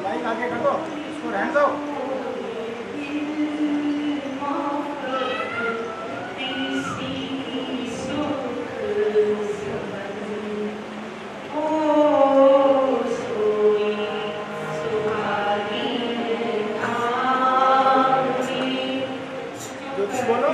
Light आगे कर दो, इसको रहने दो। ज्योति बोलो।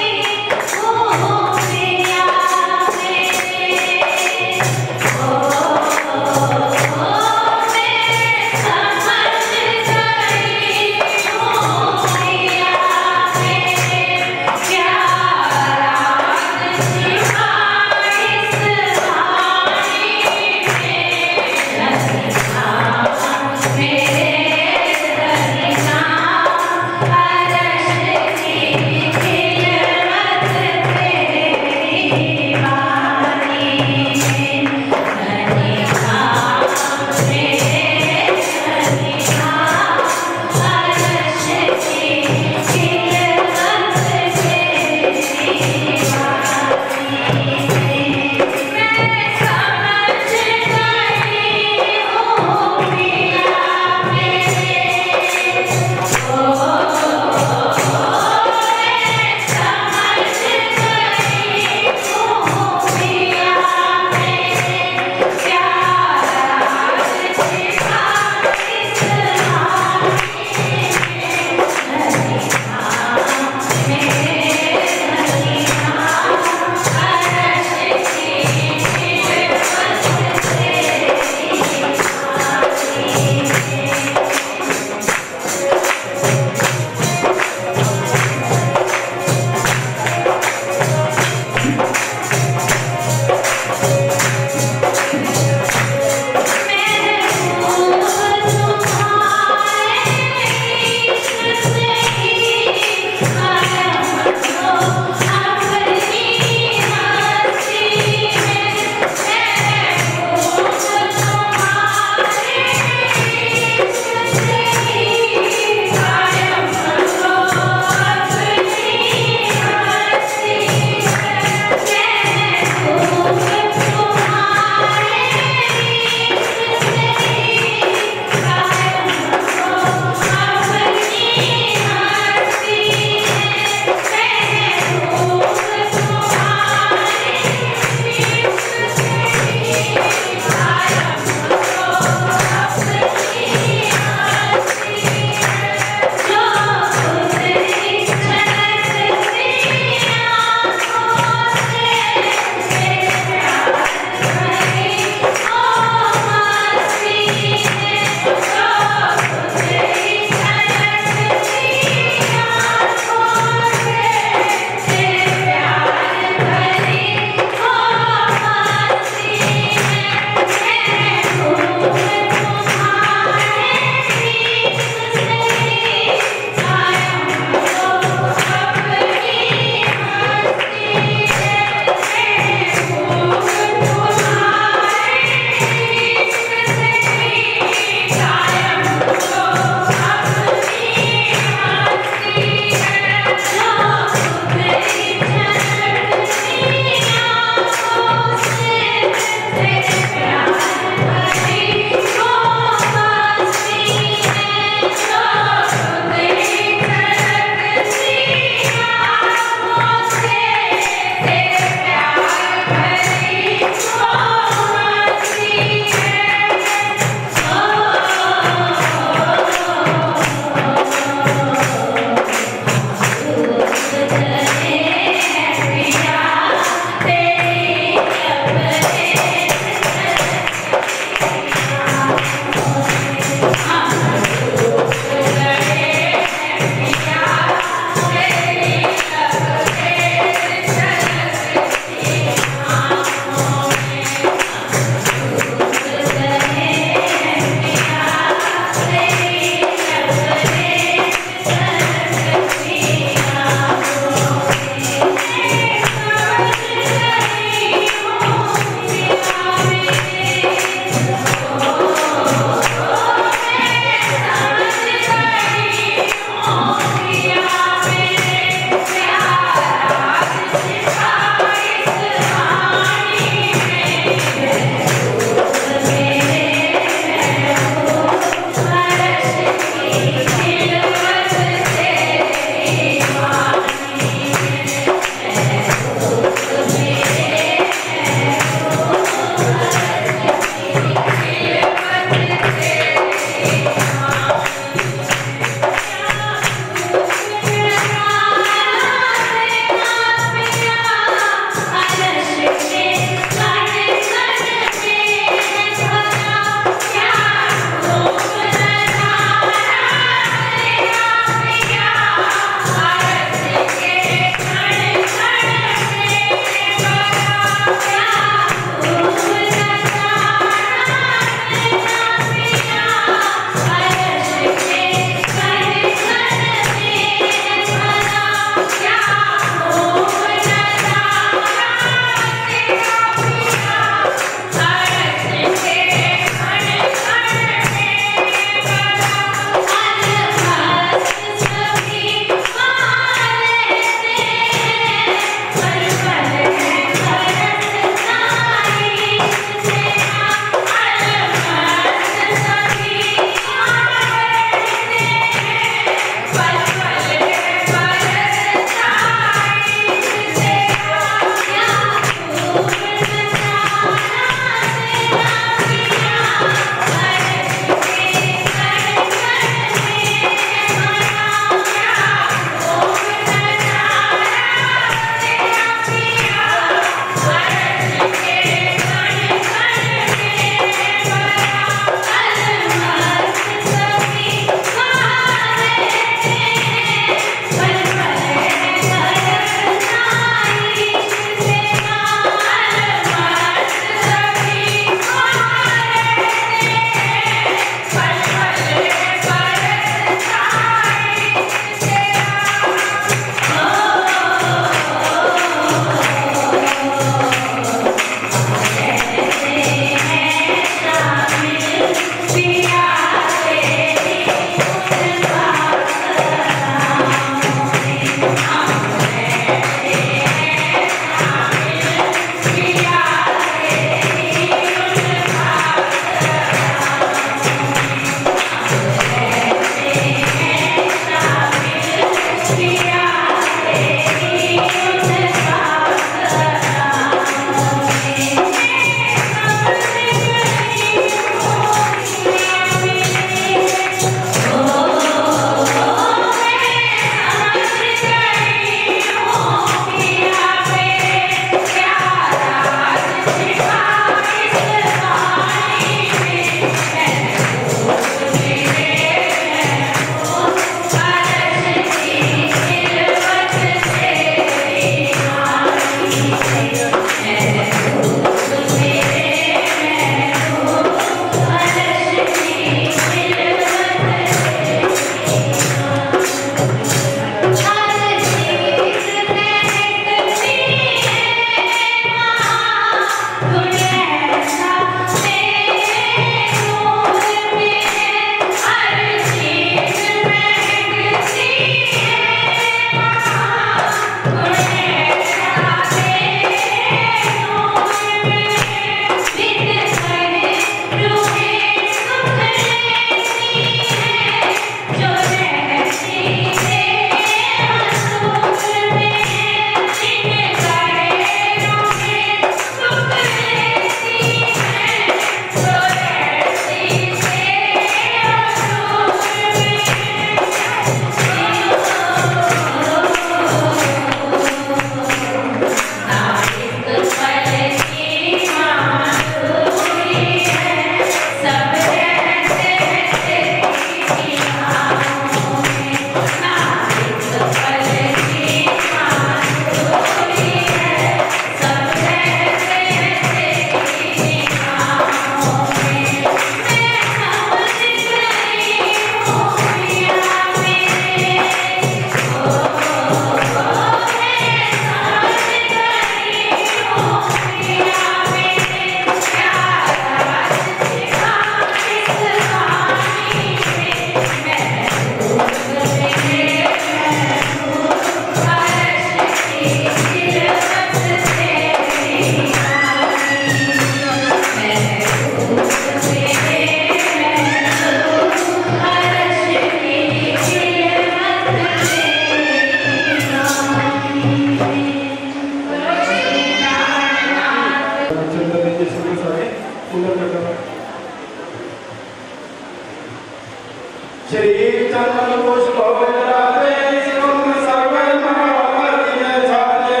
श्री चंदन पुष्प विराजे सुन सर्व महावारी छाजे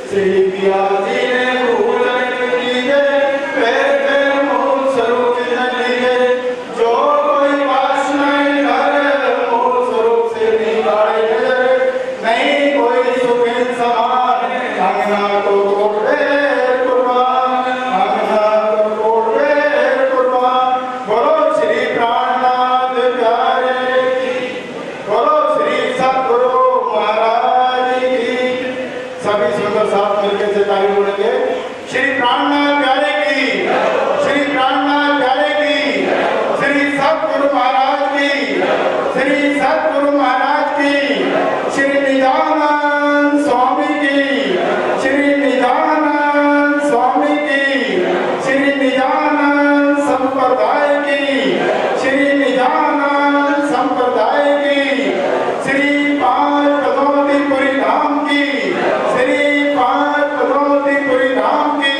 श्री पियाजी ने भूल कीजे पैर पैर मूल स्वरूप लीजे जो कोई वास नहीं करे मूल स्वरूप से निकाले नजर नहीं कोई सुखिन समान अंगना को तोड़े कुर्बान अंगना को तोड़े कुर्बान बोलो श्री प्राणनाथ प्यारे बोलो श्री सतगुरु महाराज की सभी सुंदर साथ मिलकर से ताली बोलेंगे श्री प्राणनाथ प्यारे की श्री प्राणनाथ प्यारे की श्री सतगुरु महाराज की श्री सतगुरु महाराज की श्री निजानंद स्वामी की श्री निजानंद स्वामी की श्री निजानंद संप्रदाय की श्री निजानंद संप्रदाय की श्री पांच पदोतीपुरी धाम की श्री पांच पदोतीपुरी धाम की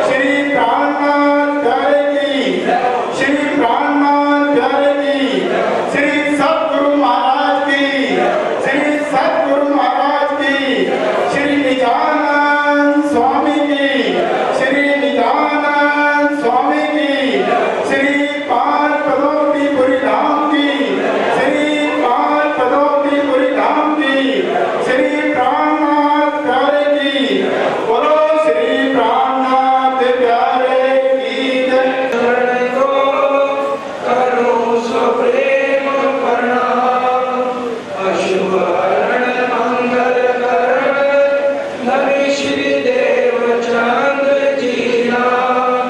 श्री प्राणनाथ प्यारे की श्री प्राणनाथ प्यारे की श्री सतगुरु महाराज की श्री सतगुरु महाराज की श्री निजानंद स्वामी की श्री निजानंद स्वामी की श्री पांच पदोतीपुरी धाम की श्री पांच पदोतीपुरी धाम की श्री प्राणनाथ प्यारे की बोलो श्री प्राणनाथ प्यारे की जय। करो सुप्रेम प्रणाम अशुभरण मंगल करण नवी श्री देवचंद्र जी नाम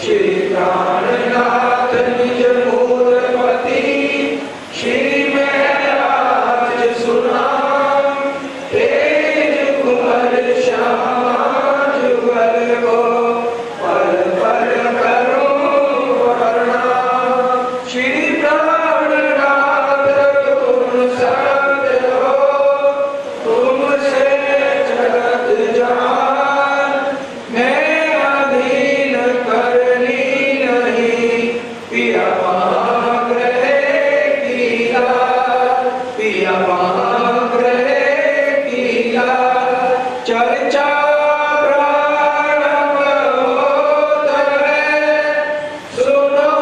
श्री प्राणनाथ निज मूलपति श्री महराज सुनाम तेज कुंवर श्यामा जुगल को पल पल करो प्रणाम श्री प्राणनाथ तुम सत्य हो तुमसे जगत जहान मैं अधीन करनी नहीं पिया महाग्रह किया पिया महाग्रह किया चर्चा प्रारंभ होत है सुनो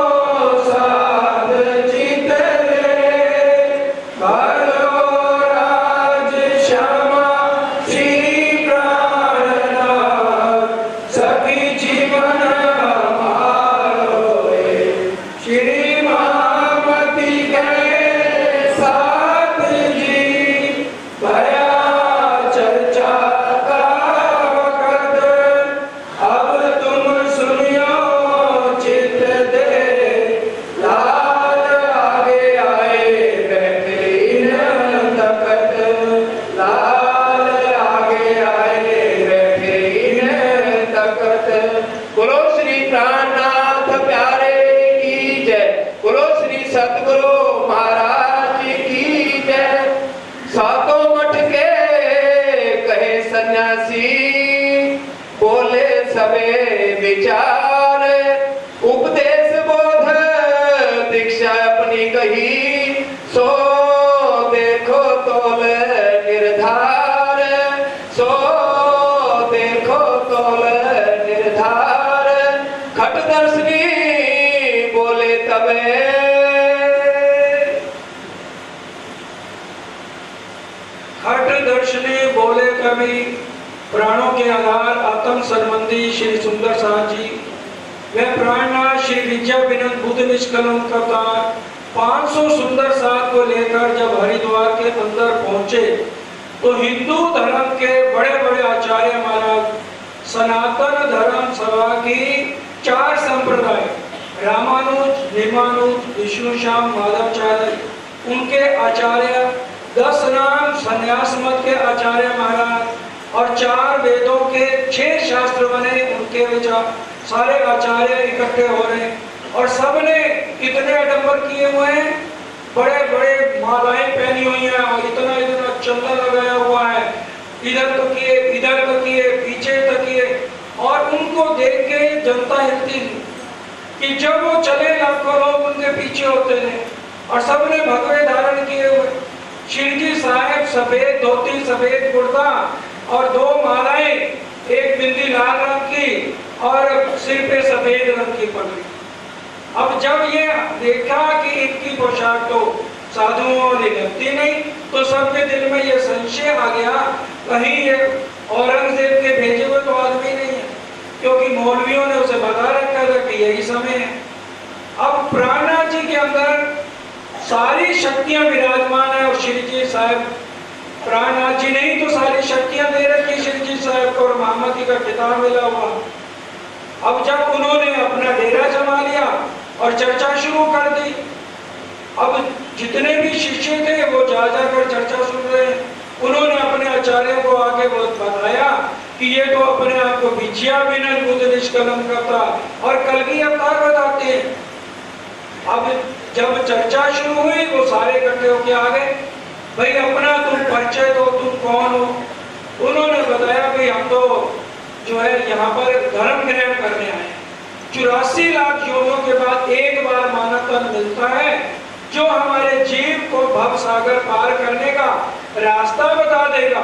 साध चित रे करो राज श्यामा श्री प्राणनाथ सखी जीवन हमारो रे श्री महामती के साथ जी भया चर्चा का वक्त अब तुम सुनियो चित दे लाल आगे आए बेहतरीन तकत लाल आगे आए बेहतरीन तकत बोलो श्री प्राणनाथ प्यारे की जय बोलो श्री सतगुरु महाराज की जय। सातों मठ के कहे सन्यासी बोले सबे विचार उपदेश बोध दीक्षा अपनी कही सो देखो तोल निर्धार सो देखो तोल निर्धार खट दर्शनी बोले तबे खट दर्शनी बोले कवि प्राणों के आधार आत्म संबंधी श्री सुंदर साह जी वे प्राणनाथ श्री विद्या विनोद बुद्ध निष्कलम करतार 500 सुंदर साथ को लेकर जब हरिद्वार के अंदर पहुंचे तो हिंदू धर्म के बड़े बड़े आचार्य महाराज सनातन धर्म सभा की 4 संप्रदाय रामानुज निर्मानुज विष्णु श्याम माधवाचार्य उनके आचार्य 10 नाम संन्यास मत के आचार्य महाराज और 4 वेदों के 6 शास्त्र बने उनके विचार सारे आचार्य इकट्ठे हो रहे और सबने कितने आडंबर किए हुए हैं, बड़े बड़े मालाएं पहनी हुई हैं और इतना इतना चंदन लगाया हुआ है, इधर तकिए पीछे तकिए और उनको देख के जनता हिलती थी कि जब वो चले लाखों लोग उनके पीछे होते थे और सबने भगवे धारण किए हुए। श्री जी साहब सफेद धोती, सफेद कुर्ता और 2 मालाएं, एक बिंदी लाल रंग की और सिर पे सफेद रंग की पगड़ी। अब जब ये देखा कि इनकी पोशाक तो साधुओं वाली लगती नहीं, तो सबके दिल में ये संशय आ गया, कहीं ये औरंगजेब के भेजे हुए तो आदमी नहीं है, क्योंकि मौलवियों ने उसे बता रखा था कि यही समय है। अब प्राणनाथ जी के अंदर सारी शक्तियां विराजमान है और श्री जी साहब, प्राणनाथ जी ने ही तो सारी शक्तियां दे रखी श्री जी साहब को और महामती का खिताब मिला हुआ। अब जब उन्होंने अपना डेरा जमा लिया और चर्चा शुरू कर दी, अब जितने भी शिष्य थे वो जा जाकर चर्चा सुन रहे हैं। उन्होंने अपने आचार्यों को आगे बहुत बताया कि ये तो अपने आप को विजया विनय बुद्ध निष्कलम करता और कल की अवतार बताते हैं। अब जब चर्चा शुरू हुई वो सारे इकट्ठे होके आ गए, भाई अपना तुम परिचय दो, तुम कौन हो। उन्होंने बताया भाई हम तो जो है यहाँ पर धर्म ग्रहण करने आए हैं। 84 लाख योनियों के बाद एक बार मानव तन मिलता है जो हमारे जीव को भव सागर पार करने का रास्ता बता देगा,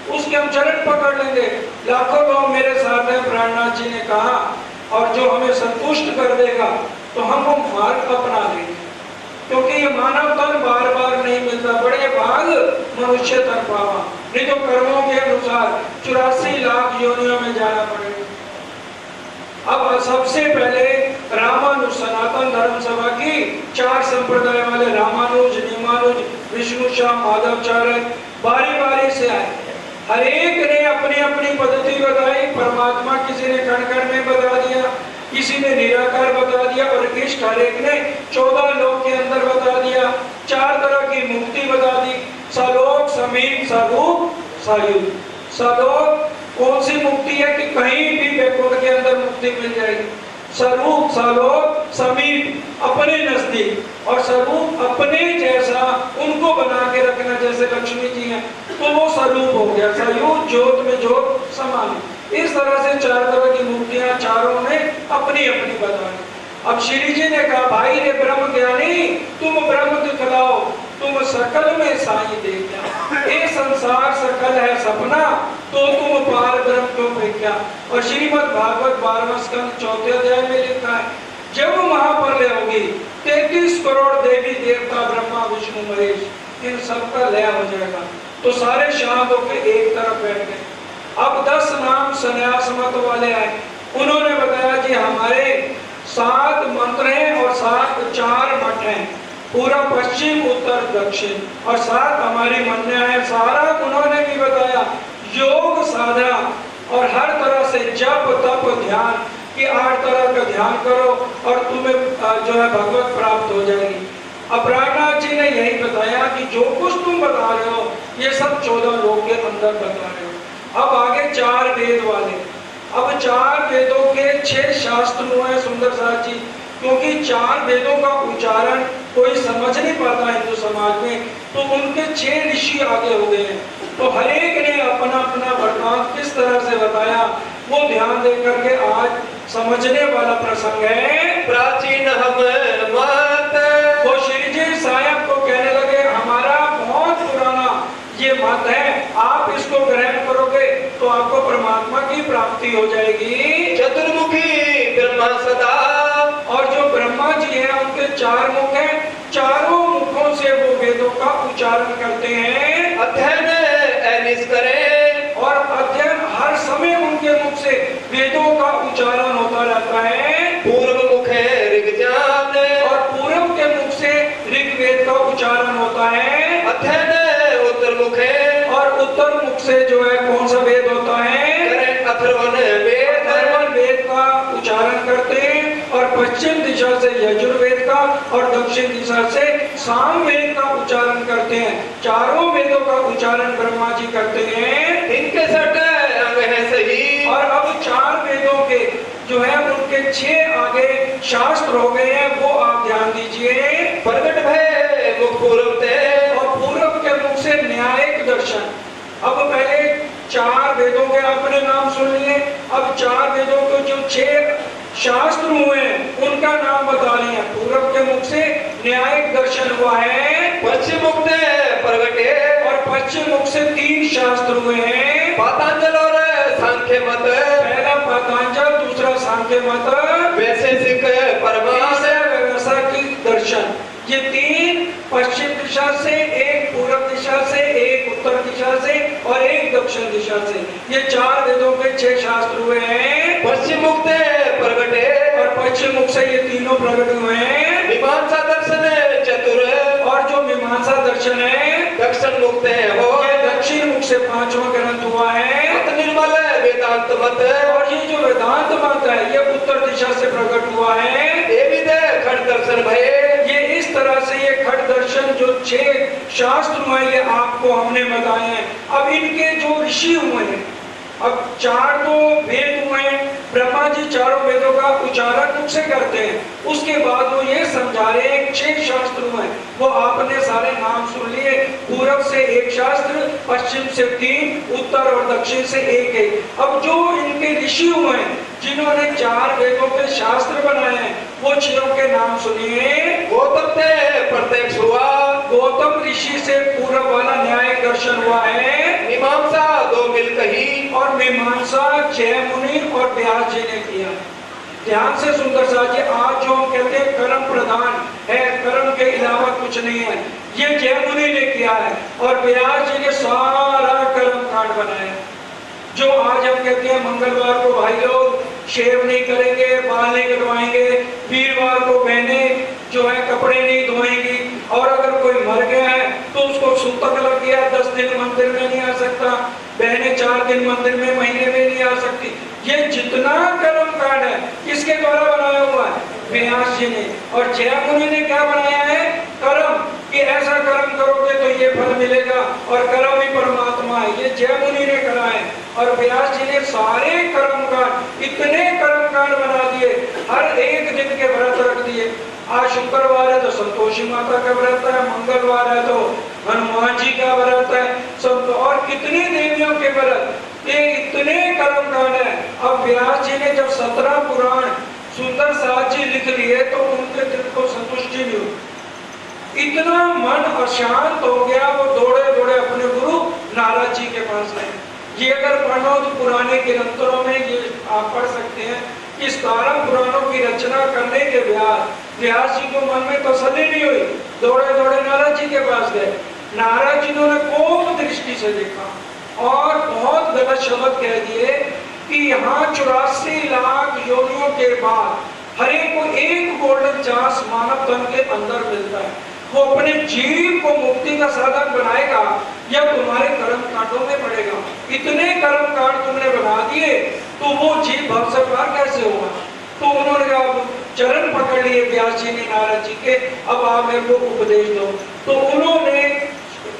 उसके हम चरण पकड़ लेंगे। लाखों लोग मेरे साथ हैं, प्राणनाथ जी ने कहा, और जो हमें संतुष्ट कर देगा तो हम वो मार्ग अपना लेंगे, क्योंकि ये मानव तन बार बार नहीं मिलता, बड़े भाग मनुष्य तन पावा, नहीं तो कर्मों के अनुसार 84 लाख योनियों में जाना पड़ेगा। अब सबसे पहले रामानुज सनातन धर्म सभा की 4 संप्रदाय वाले रामानुज, निमानुज, विष्णुशाह, माधवचार्य बारी बारी से आए। हर एक ने अपनी अपनी पद्धति बताई। परमात्मा किसी ने कण कण में बता दिया, किसी ने निराकार बता दिया और इष्ट हर एक ने 14 लोक के अंदर बता दिया। 4 तरह की मुक्ति बता दी, सलोक, समीप, सरूप, सायुज। सलोक कौन सी मुक्ति है कि कहीं भी बैकुंठ के अंदर मुक्ति मिल जाएगी। स्वरूप, सलोक, समीप अपने नजदीक और स्वरूप अपने जैसा उनको बना के रखना, जैसे लक्ष्मी जी हैं तो वो स्वरूप हो गया। सयुज, ज्योत में ज्योत समान। इस तरह से 4 तरह की मुक्तियां चारों ने अपनी अपनी बताई। अब श्री जी ने कहा, भाई रे ब्रह्म ज्ञानी, तुम ब्रह्म दिखलाओ, तुम सकल में साई देखा। ये संसार सकल है सपना, तो तुम पार ब्रह्म क्यों फेंका। और श्रीमद् भागवत 12वां स्कंद 4वें अध्याय में लिखा है, जब महाप्रलय होगी 33 करोड़ देवी देवता ब्रह्मा विष्णु महेश इन सबका लय हो जाएगा। तो सारे शांत होकर एक तरफ बैठ गए। अब 10 नाम संन्यास मत वाले आए। उन्होंने बताया जी हमारे 7 मंत्र हैं और 4 मठ हैं, पूरा पश्चिम उत्तर दक्षिण, और 7 हमारी मन्या है। सारा उन्होंने भी बताया, योग साधना और हर तरह से जप तप ध्यान कि 8 तरह का ध्यान करो और तुम्हें जो है भगवत प्राप्त हो जाएगी। अब प्राणनाथ जी ने यही बताया कि जो कुछ तुम बता रहे हो ये सब 14 लोक के अंदर बता रहे हो। अब आगे 4 वेद वाले। अब 4 वेदों के 6 शास्त्र हुए सुंदर साथ जी, क्योंकि 4 वेदों का उच्चारण कोई समझ नहीं पाता हिंदू समाज में, तो उनके 6 ऋषि आगे हो गए हैं। तो हर एक ने अपना अपना वृत्तांत किस तरह से बताया वो ध्यान दे करके आज समझने वाला प्रसंग है। प्राचीन हम मत, वो श्री जी साहब को कहने लगे, हमारा बहुत पुराना ये मत है, आप इसको ग्रहण करोगे तो आपको परमात्मा की प्राप्ति हो जाएगी। चतुर्मुखी ब्रह्मा सदा, और जो ब्रह्मा जी हैं उनके 4 मुख हैं, चारों मुखों से वो वेदों का उच्चारण करते हैं। अध्ययन ऐनिस करें, और अध्ययन हर समय उनके मुख से वेदों का उच्चारण होता रहता है। पूर्व मुख है ऋग्जान, और पूर्व के मुख से ऋग्वेद का उच्चारण होता है। अध्ययन उत्तर मुख है, और उत्तर मुख से जो है कौन सा वेद होता है, अथर्वण वेद, अथर्वण वेद का उच्चारण करते हैं। और पश्चिम दिशा से यजुर्वेद का और दक्षिण दिशा से सामवेद का उच्चारण करते हैं। चारों वेदों का उच्चारण ब्रह्मा जी करते हैं। इनके 6 अंग है सही, और अब 4 वेदों के जो है उनके 6 आगे शास्त्र हो गए हैं, वो आप ध्यान दीजिए। प्रगट भय मुख पूर्व ते, और पूर्व के मुख से न्यायिक दर्शन। अब पहले चार वेदों के आपने नाम सुन लिए, अब चार वेदों के जो 6 शास्त्र हुए हैं उनका नाम बता रहे हैं। पूरब के मुख से न्यायिक दर्शन हुआ है, पश्चिम मुख से प्रगटे, और पश्चिम मुख से 3 शास्त्र हुए हैं, पातांजल और सांख्य मत, पहला पातांजल, दूसरा सांख्य मत, वैशेषिक परमार्थ, तीसरा व्यवसायिक दर्शन। ये 3 पश्चिम दिशा से, एक पूर्व दिशा से, एक उत्तर दिशा से और एक दक्षिण दिशा से, ये 4 वेदों के 6 शास्त्र हुए हैं। पश्चिम मुख से प्रगटे, और पश्चिम मुख से ये तीनों प्रकट हुए हैं। मीमांसा दर्शन चतुर, और जो मीमांसा दर्शन है दक्षिण मुख से हो, ये दक्षिण मुख से 5वां ग्रंथ हुआ है। अत निर्मल वेदांत मत, और ये जो वेदांत मत है ये उत्तर दिशा से प्रकट हुआ है। ये भी दे खंड दर्शन भय, ये इस तरह से ये खट दर्शन जो 6 शास्त्र हुए ये आपको हमने बताए हैं। अब इनके जो ऋषि हुए हैं, अब 4 तो वेद हुए हैं, ब्रह्मा जी चारों वेदों का उच्चारण मुख से करते हैं, उसके बाद वो ये समझा रहे हैं 6 शास्त्र हुए हैं, वो आपने सारे नाम सुन लिए। पूरब से 1 शास्त्र, पश्चिम से 3, उत्तर और दक्षिण से 1। अब जो इनके ऋषि हुए हैं जिन्होंने 4 वेदों के शास्त्र बनाए हैं वो 6 के नाम सुनिए। गौतम से प्रत्यक्ष हुआ, गौतम ऋषि से पूरब वाला न्याय दर्शन हुआ है। मीमांसा 2 मिल कही, और मीमांसा जयमुनि और व्यास जी ने किया। ध्यान से सुंदर साथ जी, आज जो हम कहते हैं कर्म प्रधान है, कर्म के अलावा कुछ नहीं है, ये जयमुनि ने किया है। और व्यास जी ने सारा कर्म कांड बनाया। जो आज हम कहते हैं मंगलवार को भाई लोग शेव नहीं करेंगे, बाल नहीं कटवाएंगे, वीरवार को बहनें जो है कपड़े नहीं धोएंगी, और अगर कोई मर गया है तो उसको सूतक लग गया, 10 दिन मंदिर में नहीं आ सकता, बहनें 4 दिन मंदिर में महीने में नहीं आ सकती। ये जितना कर्म कांड है किसके द्वारा बनाया हुआ है? व्यास जी ने। और जयमुनि ने क्या बनाया है? कर्म, कि ऐसा कर्म करोगे तो ये फल मिलेगा, और कर्म ही परमात्मा है, ये जयमुनि ने करा है। और व्यास जी ने सारे कर्म कांड, इतने कर्म कांड बना दिए, हर एक दिन के व्रत रख दिए। आज शुक्रवार है तो संतोषी माता का व्रत है, मंगलवार है तो हनुमान जी का व्रत है, सब और कितनी देवियों के व्रत, ये इतने कर्म कांड है। अब व्यास जी ने जब 17 पुराण सुंदर साथ जी लिख लिए तो उनके दिल को संतुष्टि नहीं हुई, इतना मन अशांत हो गया, वो दौड़े दौड़े अपने गुरु नारद जी के पास गए। ये अगर पढ़ो तो पुराने ग्रंथों में ये आप पढ़ सकते हैं कि 17 पुराणों की रचना करने के व्यास जी को मन में तसल्ली नहीं हुई, दौड़े दौड़े नारद जी के पास गए। नारद जी ने कोप दृष्टि से देखा और बहुत गलत शब्द कह दिए कि यहाँ 84 लाख योनियों के बाद हर एक को एक गोल्डन चांस मानव तन के अंदर मिलता है, वो अपने जीव को मुक्ति का साधन बनाएगा या तुम्हारे कर्म कांडों में पड़ेगा। इतने कर्म कांड तुमने बना दिए तो वो जीव भव से पार कैसे होगा? तो उन्होंने कहा, चरण पकड़ लिए व्यास जी ने नारद जी के, अब आप मेरे को उपदेश दो। तो उन्होंने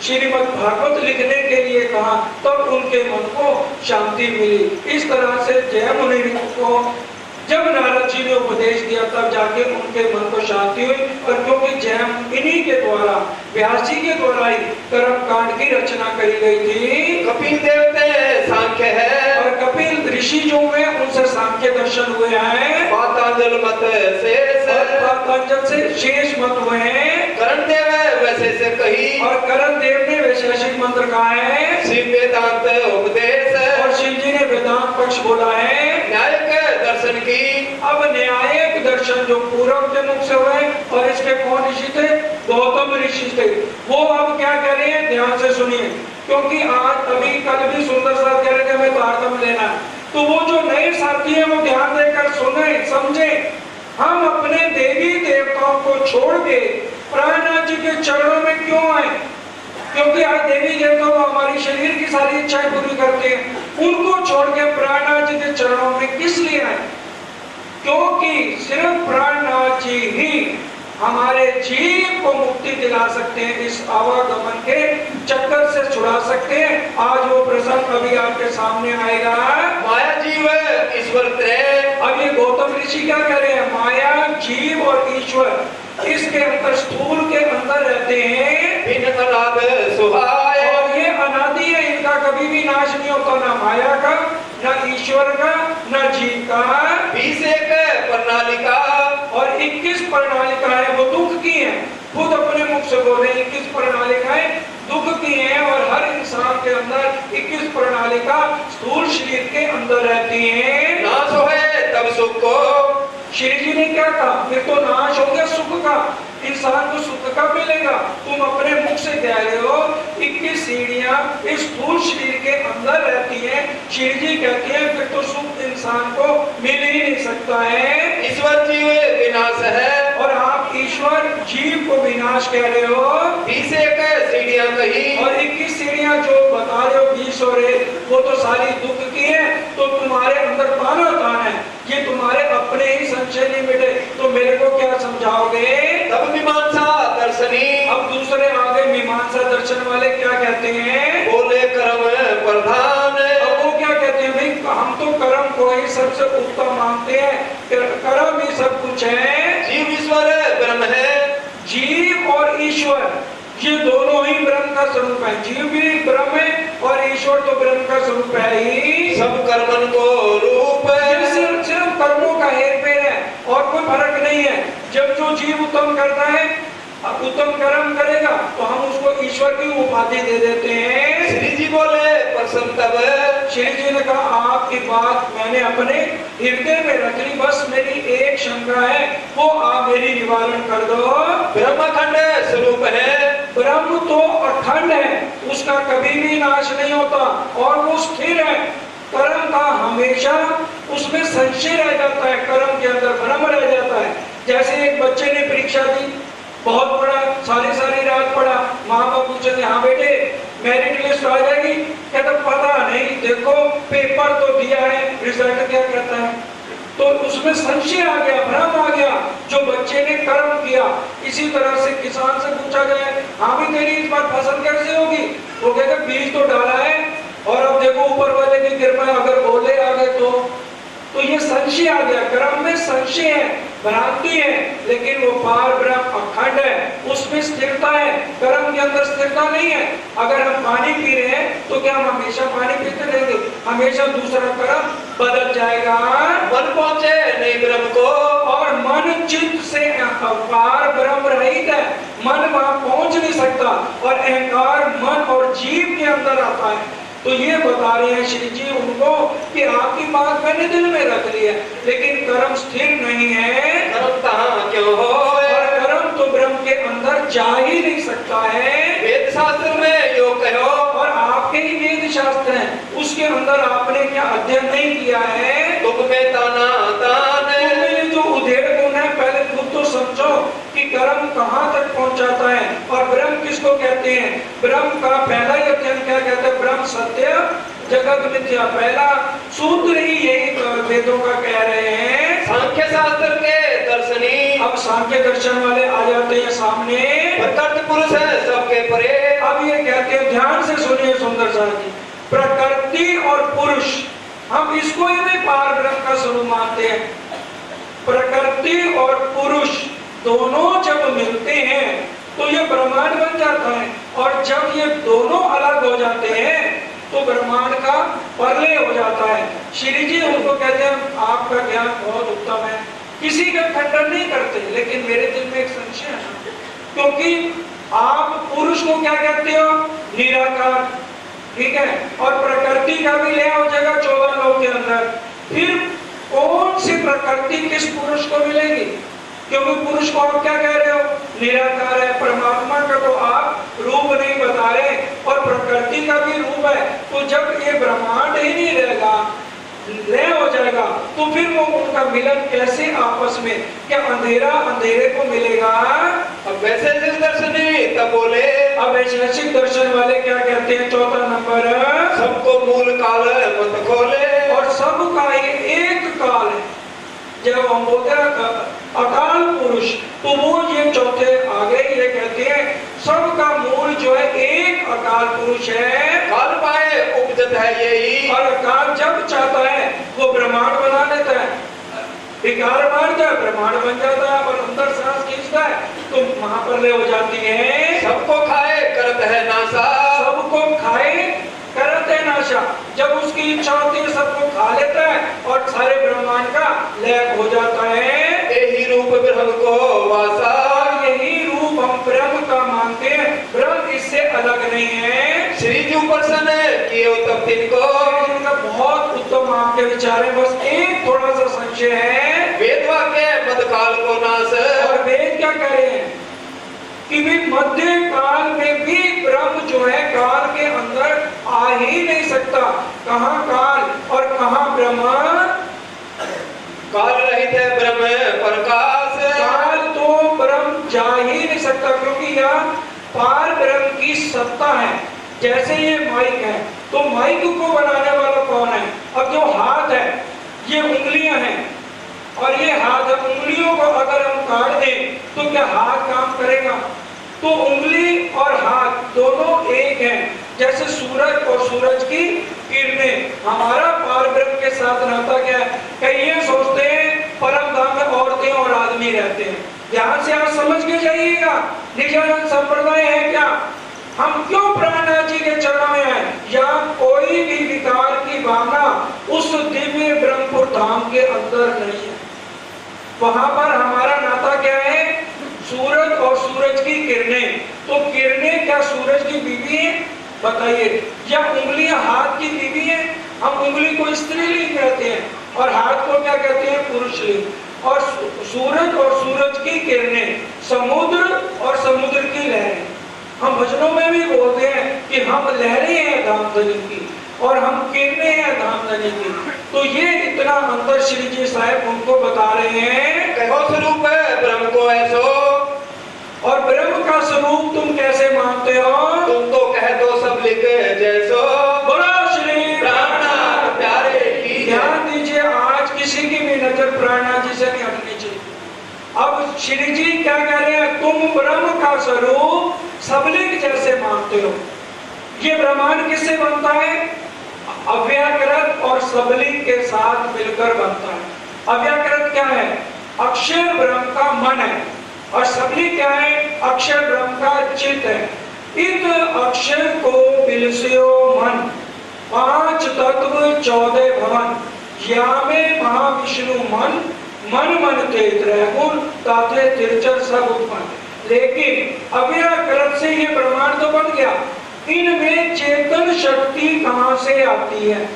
श्रीमद् भागवत लिखने के लिए कहा, तब उनके मन को शांति मिली। इस तरह से जयमुनि को जब नारद जी ने उपदेश दिया तब जाके उनके मन को शांति हुई। और क्योंकि जयमुनि के द्वारा, व्यास जी के द्वारा ही कर्म कांड की रचना करी गई थी। कपिल देवते सांख्य है, और कपिल ऋषि जो हुए उनसे सांख्य दर्शन हुए हैं, पातांजल मत शेष, पातांजल से शेष मत हुए हैं, करण देव वैसे से कही, और करण देव ने वैशेषिक मंत्र कहा है, शिव वेदांत उपदेश, और शिव जी ने वेदांत पक्ष बोला है, न्यायिक दर्शन की। अब न्यायिक दर्शन जो पूरब के मुख से हुए, और इसके कौन ऋषि थे? गौतम ऋषि थे। वो अब क्या कह रहे हैं, ध्यान से सुनिए, क्योंकि आज अभी कल भी सुंदर साथ कह रहे थे हमें तारतम लेना, तो वो जो नए साथी हैं वो ध्यान देकर सुने समझे। हम अपने देवी देवताओं को छोड़ के प्राणनाथ जी के चरणों में क्यों आए? क्योंकि आज देवी देवता तो हमारी शरीर की सारी इच्छाएं पूरी करते हैं, उनको छोड़ के प्राणनाथ जी के चरणों में किस लिए आए? क्योंकि सिर्फ प्राणनाथ जी ही हमारे जीव को मुक्ति दिला सकते हैं, इस आवागमन के चक्कर से छुड़ा सकते हैं। आज वो प्रसंग अभी आपके सामने आएगा। माया जीव ईश्वर त्रय। अब ये गौतम ऋषि क्या कह रहे हैं? माया, जीव और ईश्वर इसके अंतर स्थूल के अंदर रहते हैं, भिन्न अनाद सुहाय, और ये अनादि है, इनका कभी कभी भी नाश नहीं होता, ना माया का, ना ईश्वर का, ना जीव का। 21 प्रणालिका और 21 प्रणालिका है वो दुख की है, खुद अपने मुख से बोले 21 प्रणालिकाएं दुख की हैं। और हर इंसान के अंदर 21 प्रणालिका स्थूल शरीर के अंदर रहती हैं। नाश होए तब सुख को, श्री जी ने क्या कहा, फिर तो नाश हो गया सुख का, इंसान को सुख कब मिलेगा? तुम अपने मुख से कह रहे हो 21 सीढ़ियां इस स्थूल शरीर के अंदर रहती हैं। श्री जी कहते हैं फिर तो सुख इंसान को मिल ही नहीं सकता है। ईश्वर जीव विनाश है, और आप ईश्वर जीव को विनाश कह रहे हो। 21 सीढ़ियां कही, और 21 सीढ़ियां जो बता रहे हो 20 हो रहे, वो तो सारी दुख की है। तो तुम्हारे अंदर पाना तान है, ये तुम्हारे अपने ही संशय नहीं मिटे, तो मेरे को क्या समझाओगे? तब मीमांसा दर्शनी, अब दूसरे आगे मीमांसा दर्शन वाले क्या कहते हैं? बोले कर्म प्रधान। अब वो क्या कहते हैं? भाई हम तो कर्म को ही सबसे उत्तम मानते हैं, कर्म ही सब कुछ है। जीव ईश्वर ब्रह्म है, जीव और ईश्वर ये दोनों ही ब्रह्म का स्वरूप है। जीव भी ब्रह्म है और ईश्वर तो ब्रह्म का स्वरूप है ही। सब कर्मन को रूप, ये सिर्फ कर्मों का हेर फेर है और कोई फर्क नहीं है। जब जो जीव उत्तम करता है, उत्तम कर्म करेगा, तो हम उसको ईश्वर की उपाधि दे देते हैं। श्री जी बोले प्रसन्न तब, श्री जी ने कहा आपकी बात मैंने अपने हृदय में रख ली, बस मेरी एक शंका है, वो आप मेरी निवारण कर दो। ब्रह्मखंड स्वरूप है, ब्रह्म तो अखंड है, उसका कभी भी नाश नहीं होता और वो स्थिर है। कर्म का हमेशा उसमें संशय रह जाता है, कर्म के अंदर भ्रम रह जाता है। जैसे एक बच्चे ने परीक्षा दी, बहुत बड़ा सारी रात पढ़ा, माँ बाप पूछे हाँ बेटे मेरिट लिस्ट आ जाएगी, कहता पता नहीं, देखो पेपर तो दिया है, रिजल्ट क्या कहता है। तो उसमें संशय आ गया, भ्रम आ गया, जो बच्चे ने कर्म किया। इसी तरह से किसान से पूछा जाए हाँ भी तेरी इस बार फसल कैसे होगी, वो कहता बीज तो डाला है और अब देखो ऊपर वाले की कृपा, अगर बोले आ गए तो ये संशय आ गया। कर्म में संशय है, भ्रांति है, लेकिन वो पार ब्रह्म अखंड है, उसमें स्थिरता है। कर्म के अंदर स्थिरता नहीं है। अगर हम पानी पी रहे हैं तो क्या हम हमेशा पानी पीते रहेंगे? हमेशा दूसरा कर्म बदल जाएगा। मन पहुंचे नहीं ब्रह्म को, और मन चित्त से पार ब्रह्म रहित है, मन वहां पहुंच नहीं सकता, और अहंकार मन और जीव के अंदर आता है। तो ये बता रहे हैं श्री जी उनको कि आपकी बात मैंने दिल में रख ली है, लेकिन कर्म स्थिर नहीं है। कर्म कहाँ क्यों हो, और कर्म तो ब्रह्म के अंदर जा ही नहीं सकता है। वेद शास्त्र में यो कहो, और आपके ही वेद शास्त्र हैं, उसके अंदर आपने क्या अध्ययन नहीं किया है? तुम में ताना तान, तुमने जो उधेड़ गुण है पहले खुद तो समझो कि कर्म कहाँ तक पहुंचाता है और ब्रह्म किसको कहते हैं। ब्रह्म का पहला ही अध्ययन क्या कहते हैं? ब्रह्म सत्य जगत मिथ्या, पहला सूत्र ही यही वेदों का कह रहे हैं। सांख्य शास्त्र के दर्शनी, अब सांख्य दर्शन वाले आ जाते हैं सामने। प्रकृति पुरुष है सबके परे, अब ये कहते हैं, ध्यान से सुनिए सुंदर साहब जी, प्रकृति और पुरुष, हम इसको ही भी पार ब्रह्म का स्वरूप मानते हैं। प्रकृति और पुरुष दोनों जब मिलते हैं तो ये ब्रह्मांड बन जाता है, और जब ये दोनों अलग हो जाते हैं तो ब्रह्मांड का प्रलय हो जाता है। श्री जी उनको कहते हैं आपका ज्ञान बहुत उत्तम है, किसी का खंडन नहीं करते, लेकिन मेरे दिल में एक संशय है, क्योंकि आप पुरुष को क्या कहते हो? निराकार, ठीक है, और प्रकृति का भी ले हो जाएगा 14 लोक के अंदर। फिर कौन सी प्रकृति किस पुरुष को मिलेगी? क्योंकि पुरुष को आप क्या कह रहे हो? निराकार है। परमात्मा का तो आप रूप नहीं बता रहे, और प्रकृति का भी रूप है। तो जब ये ब्रह्मांड ही नहीं रहेगा, लय हो जाएगा, तो फिर वो उनका मिलन कैसे आपस में? क्या अंधेरा अंधेरे को मिलेगा? अब वैसे दर्शनी तब बोले, अब ऐतिहासिक दर्शन वाले क्या कहते हैं? 4 नंबर, सबको मूल काल मत खोले, और सबका एक काल है। जब हम बोलते हैं अकाल पुरुष, तो वो ये चौथे आगे ये कहते हैं सबका मूल जो है एक अकाल पुरुष है। काल पाए उपजत है यही, और अकाल जब चाहता है वो ब्रह्मांड बना लेता है, विकार मारता है, ब्रह्मांड बन जाता है, और अंदर सांस खींचता है तो महाप्रलय हो जाती है। सबको खाए करत है नासा, सबको खाए करत करते हैं नाशा। जब उसकी इच्छा होती है सबको खा लेता है और सारे ब्रह्मांड का लय हो जाता है। यही रूप ब्रह्म को वासा, और यही रूप हम ब्रह्म का मानते हैं, ब्रह्म इससे अलग नहीं है। श्री जी प्रसन्न किए तब तिनको, इनका बहुत उत्तम आपके विचार है। बस एक थोड़ा सा संशय है, वेद वाक्य मध्यकाल को नाश, और वेद क्या कह रहे हैं कि भी मध्य काल में भी ब्रह्म जो है काल के अंदर आ ही नहीं सकता। कहाँ काल और कहाँ ब्रह्म? काल रहित है ब्रह्म प्रकाश, काल तो ब्रह्म जा ही नहीं सकता, क्योंकि यह पार ब्रह्म की सत्ता है। जैसे ये माइक है, तो माइक को बनाने वाला कौन है? अब जो हाथ है, ये उंगलियां हैं और ये हाथ है। उंगलियों को अगर हम काट दें तो क्या हाथ काम करेगा? तो उंगली और हाथ दोनों एक हैं। जैसे सूरज और सूरज की किरणें, हमारा पार ब्रह्म के साथ नाता क्या है? कई ये सोचते हैं परम धाम में औरतें और आदमी रहते हैं। ध्यान से आप समझ के जाइएगा, निजानंद संप्रदाय है क्या? हम क्यों प्राणनाथ जी के चरणों में आए? या कोई भी विकार की भावना उस दिव्य ब्रह्मपुर धाम के अंदर नहीं है। वहां पर हमारा नाता क्या है? सूरज और सूरज की किरणें। तो किरणें क्या सूरज की बीवी है? बताइए। या उंगलियां हाथ की बीवी है? हम उंगली को स्त्रीलिंग कहते हैं और हाथ को क्या कहते हैं? पुरुषलिंग। और सूरज और सूरज की किरणें, समुद्र और समुद्र की लहरें। हम भजनों में भी बोलते हैं कि हम लहरें हैं धामधनी की और हम किरणें हैं धामधनी की। तो ये इतना अंतर श्री जी साहब उनको बता रहे हैं। कहो स्वरूप है ब्रह्म को ऐसो, और ब्रह्म का स्वरूप तुम कैसे मानते हो? तुम तो कह दो सब लिख जैसो, बोलो श्री प्राणनाथ प्यारे की। ध्यान दीजिए, आज किसी की भी नजर प्राणनाथ जी से नहीं हटनी चाहिए। अब श्री जी क्या कह रहे हैं? तुम ब्रह्म का स्वरूप सबलिंग जैसे मानते हो। ये ब्रह्मांड किससे बनता है? अव्याकृत और सबलिंग के साथ मिलकर बनता है। अव्याकृत क्या है? अक्षर ब्रह्म का मन है, और सबलिंग क्या है? अक्षर ब्रह्म का चित्त है। इत अक्षर को बिलस्यो मन, 5 तत्व 14 भवन, यामे महाविष्णु मन, मन मन ते त्रैगुण, ताते तिरचर सब उत्पन्न। लेकिन अव्याकृत से ये ब्रह्मांड तो बन गया, इनमें चेतन शक्ति कहां से आती है?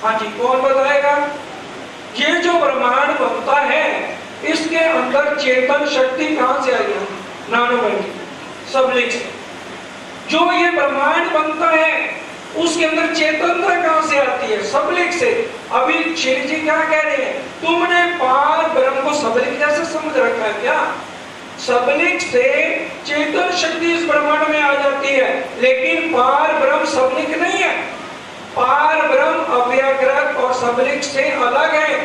हाँ जी, कौन बताएगा? ये जो ब्रह्मांड बनता है, इसके अंदर चेतन शक्ति कहां से आई है? नानोवैज्ञानिक सबलिंग से। जो ये ब्रह्मांड बनता है, उसके अंदर चेतनता कहां से आती है? सबलिंग से। अभी श्री जी क्या कह रहे हैं? तुमने पार ब्रह्म को सबलिंग जैसे समझ रखा है क्या? सबलिंग से चेतन शक्ति इस ब्रह्मांड में आ जाती है, लेकिन पार ब्रह्म सबलिंग नहीं है। पार ब्रह्म अव्याकृत और सबलिंग से अलग है।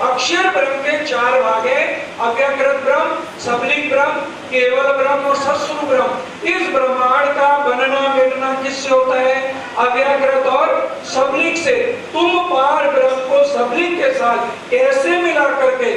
अक्षर ब्रह्म के 4 भाग है, अव्याकृत ब्रह्म, सबलिंग ब्रह्म, केवल ब्रह्म और सत्स्वरूप ब्रह्म। इस ब्रह्मांड का बनना मिटना किससे होता है? अव्याकृत और सबलिंग से। तुम पार ब्रह्म को सबलिंग के साथ कैसे मिला करके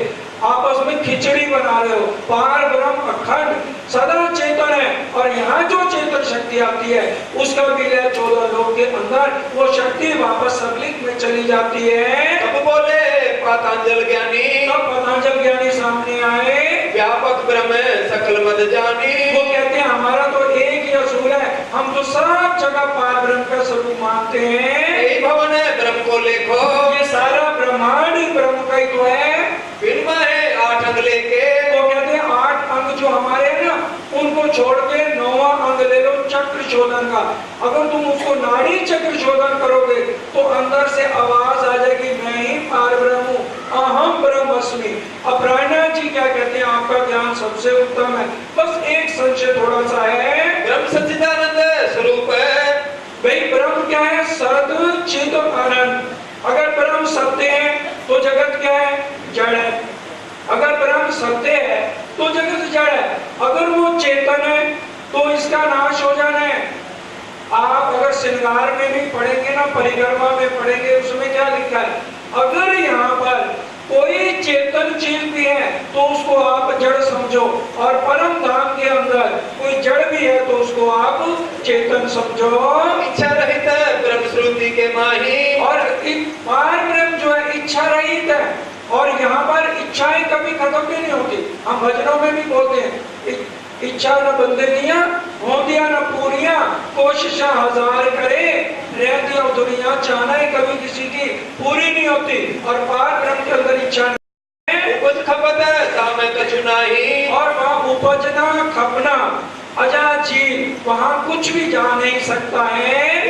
आपस में खिचड़ी बना रहे हो? पार ब्रह्म अखंड सदा चेतन है, और यहाँ जो चेतन शक्ति आती है उसका विलय 14 लोक के अंदर, वो शक्ति वापस सबलिंग में चली जाती है। तब बोले पतंजल ज्ञानी, तब पतंजल ज्ञानी सामने आए। व्यापक ब्रह्म सकल मद जानी। वो कहते हैं हमारा तो एक ही असूल है, हम तो सब जगह पार ब्रह्म का स्वरूप मानते हैं। यही भवन है ब्रह्म को लेखो, ये सारा ब्रह्मांड ही ब्रह्म का ही तो है। फिल्म है 8 अंग लेके। वो कहते हैं 8 अंग जो हमारे हैं ना, उनको छोड़ के 9वां अंग ले लो चक्र शोधन का। अगर तुम उसको नाड़ी चक्र शोधन करोगे तो अंदर से आवाज आ जाएगी, मैं ही पार ब्रह्म हूँ, अहम ब्रह्मस्मि। अब प्राणनाथ जी क्या कहते हैं? आपका ज्ञान सबसे उत्तम है, बस एक संशय थोड़ा सा है। ब्रह्म सच्चिदानंद स्वरूप है। भाई ब्रह्म क्या है? सद चित आनंद। अगर ब्रह्म सत्य है तो जगत क्या है? जड़ है। अगर ब्रह्म सत्य है तो जगत जड़ है। अगर वो चेतन है तो इसका नाश हो जाना है। आप अगर श्रृंगार में भी पढ़ेंगे ना, परिक्रमा में पढ़ेंगे, उसमें क्या लिखा है? अगर यहाँ पर कोई चेतन चीज भी है तो उसको आप जड़ समझो, और परम धाम के अंदर कोई जड़ भी है तो उसको आप चेतन समझो। इच्छा रहित ब्रह्म माही और पार ब्रह्म जो है इच्छा रहित है, और यहाँ पर इच्छाएं कभी खत्म भी नहीं होती। हम भजनों में भी बोलते हैं, इच्छा न बंदनिया होंदिया न पूरिया, कोशिशा हजार करे रहती और दुनिया, चाहना कभी किसी की पूरी नहीं होती। और पार ब्रह्म के अंदर इच्छा उपज खपत तामे कछु नाही, और वहाँ उपजना खपना अजा जी, वहाँ कुछ भी जा नहीं सकता है।